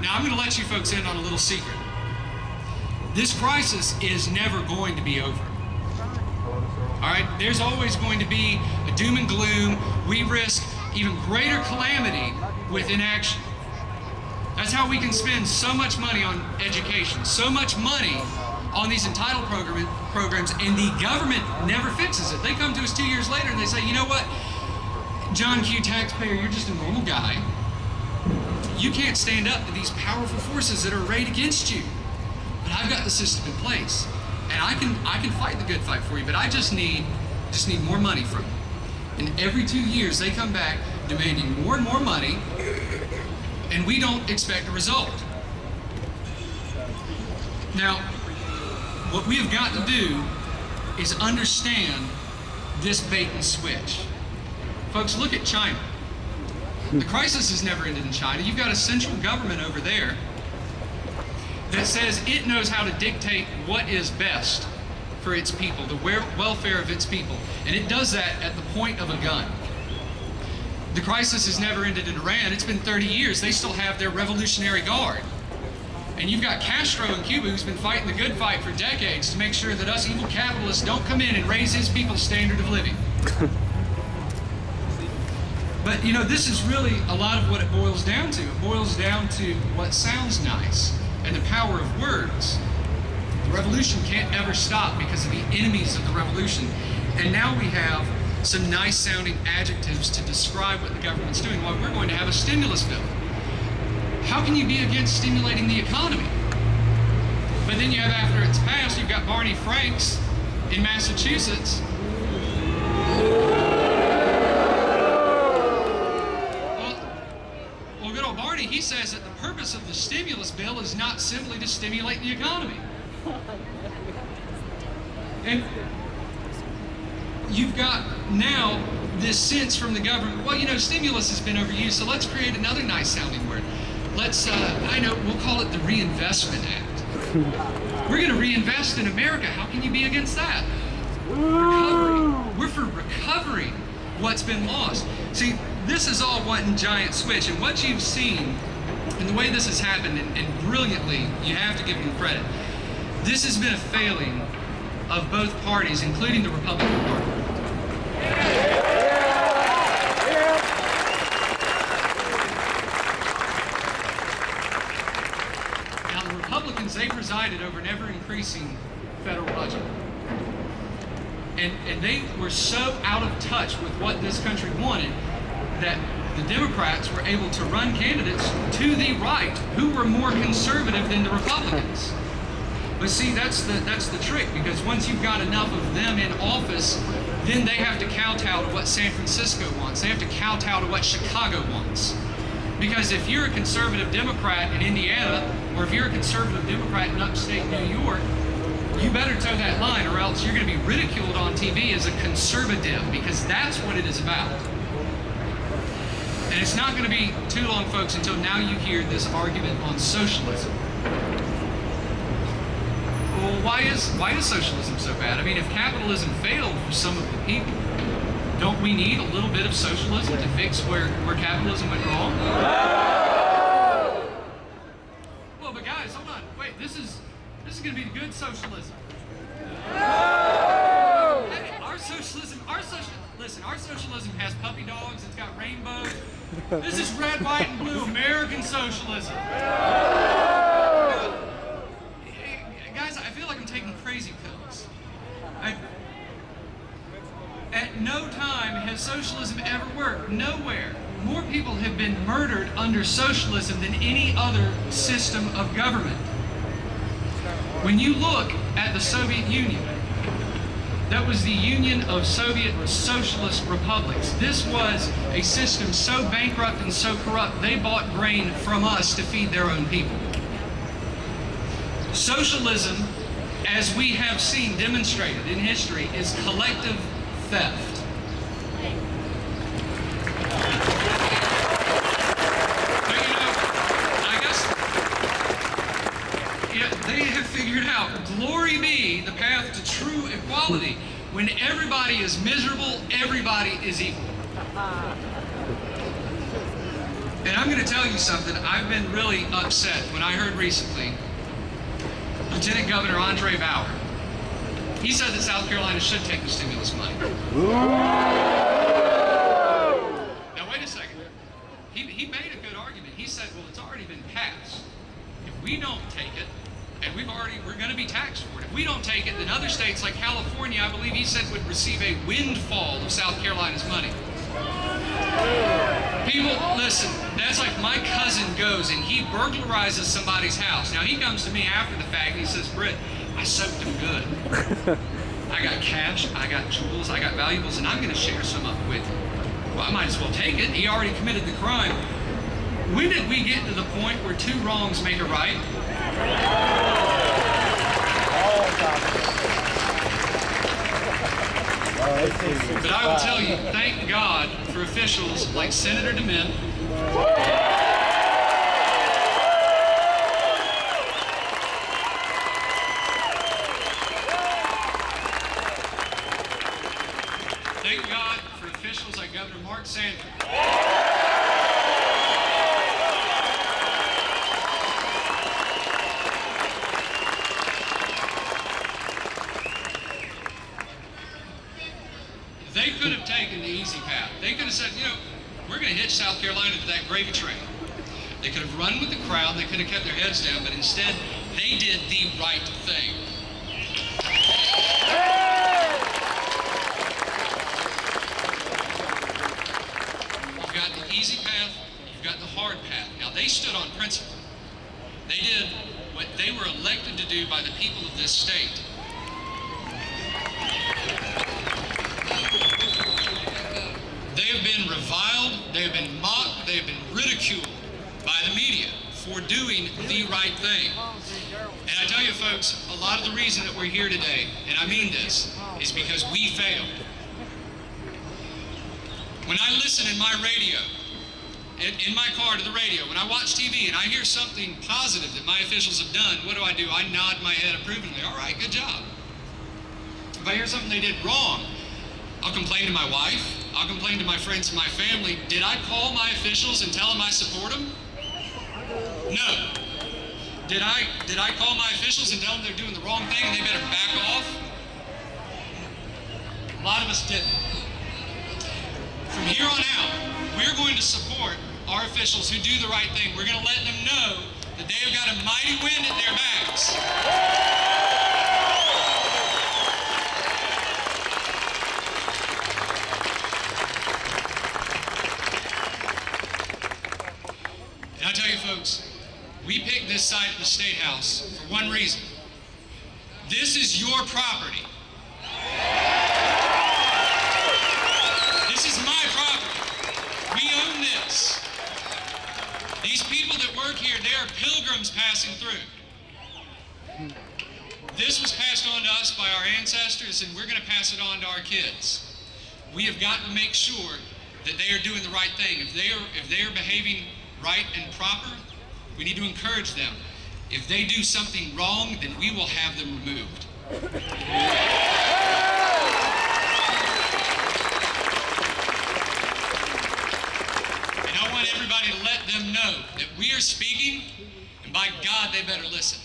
Now, I'm going to let you folks in on a little secret. This crisis is never going to be over. All right? There's always going to be a doom and gloom. We risk even greater calamity with inaction. That's how we can spend so much money on education, so much money on these entitled programs, and the government never fixes it. They come to us 2 years later and they say, you know what, John Q. taxpayer, you're just a normal guy. You can't stand up to these powerful forces that are arrayed against you. But I've got the system in place, and I can fight the good fight for you, but I just need more money from you. And every 2 years they come back demanding more and more money, and we don't expect a result. Now, what we have got to do is understand this bait and switch. Folks, look at China. The crisis has never ended in China. You've got a central government over there that says it knows how to dictate what is best for its people, the welfare of its people. And it does that at the point of a gun. The crisis has never ended in Iran. It's been 30 years. They still have their Revolutionary Guard. And you've got Castro in Cuba, who's been fighting the good fight for decades to make sure that us evil capitalists don't come in and raise his people's standard of living. But, you know, this is really a lot of what it boils down to. It boils down to what sounds nice and the power of words. The revolution can't ever stop because of the enemies of the revolution. And now we have some nice sounding adjectives to describe what the government's doing. Well, we're going to have a stimulus bill. How can you be against stimulating the economy? But then you have, after it's passed, you've got Barney Franks in Massachusetts. Well, good old Barney, he says that the purpose of the stimulus bill is not simply to stimulate the economy. And you've got now this sense from the government, well, you know, stimulus has been overused, so let's create another nice sounding word. Let's, I know, we'll call it the Reinvestment Act. We're going to reinvest in America. How can you be against that? Recovery. We're for recovering what's been lost. See, this is all one giant switch, and what you've seen, and the way this has happened, and brilliantly, you have to give them credit, this has been a failing of both parties, including the Republican Party. Now, the Republicans, they presided over an ever-increasing federal budget. And they were so out of touch with what this country wanted that the Democrats were able to run candidates to the right who were more conservative than the Republicans. But see, that's the trick, because once you've got enough of them in office, then they have to kowtow to what San Francisco wants. They have to kowtow to what Chicago wants. Because if you're a conservative Democrat in Indiana, or if you're a conservative Democrat in upstate New York, you better toe that line, or else you're going to be ridiculed on TV as a conservative, because that's what it is about. And it's not going to be too long, folks, until now you hear this argument on socialism. Well, why is socialism so bad? I mean, if capitalism failed for some of the people, don't we need a little bit of socialism to fix where capitalism went wrong? Well, but guys, hold on. Wait, this is going to be the good socialism. Hey, our socialism has puppy dogs, it's got rainbows. This is red, white, and blue American socialism. Guys, I feel like I'm taking crazy pills. At no time has socialism ever worked. Nowhere. More people have been murdered under socialism than any other system of government. When you look at the Soviet Union, that was the Union of Soviet Socialist Republics. This was a system so bankrupt and so corrupt, they bought grain from us to feed their own people. Socialism, as we have seen demonstrated in history, is collective theft. But you know, I guess they have figured out, glory be, the path to true equality. When everybody is miserable, everybody is equal. And I'm going to tell you something. I've been really upset when I heard recently Lieutenant Governor Andre Bauer. He said that South Carolina should take the stimulus money. Now wait a second. He made a good argument. He said, well, it's already been passed. If we don't take it, and we're going to be taxed for it. If we don't take it, then other states like California, I believe he said, would receive a windfall of South Carolina's money. People, listen, that's like my cousin goes and he burglarizes somebody's house. Now he comes to me after the fact and he says, Britt, I soaked him good. I got cash, I got jewels, I got valuables, and I'm going to share some of it with you. Well, I might as well take it. He already committed the crime. When did we get to the point where two wrongs make a right? But I will tell you, thank God for officials like Senator DeMint. Thank God for officials like Governor Mark Sanders. They could have taken the easy path. They could have said, you know, we're going to hitch South Carolina to that gravy train. They could have run with the crowd. They could have kept their heads down, but instead, they did the right thing. You've got the easy path. You've got the hard path. Now, they stood on principle. They did what they were elected to do by the people of this state. They have been reviled, they have been mocked, they have been ridiculed by the media for doing the right thing. And I tell you folks, a lot of the reason that we're here today, and I mean this, is because we failed. When I listen in my radio, in my car to the radio, when I watch TV and I hear something positive that my officials have done, what do? I nod my head approvingly. All right, good job. If I hear something they did wrong, I'll complain to my wife. I'll complain to my friends and my family. Did I call my officials and tell them I support them? No. Did I call my officials and tell them they're doing the wrong thing and they better back off? A lot of us didn't. From here on out, we're going to support our officials who do the right thing. We're going to let them know that they have got a mighty wind at their backs. And I tell you folks, we picked this site at the State House for one reason. This is your property. This is my property. We own this. These people that work here, they are pilgrims passing through. This was passed on to us by our ancestors, and we're going to pass it on to our kids. We have got to make sure that they are doing the right thing. If they are behaving right and proper, we need to encourage them. If they do something wrong, then we will have them removed. And I want everybody to let them know that we are speaking, and by God, they better listen.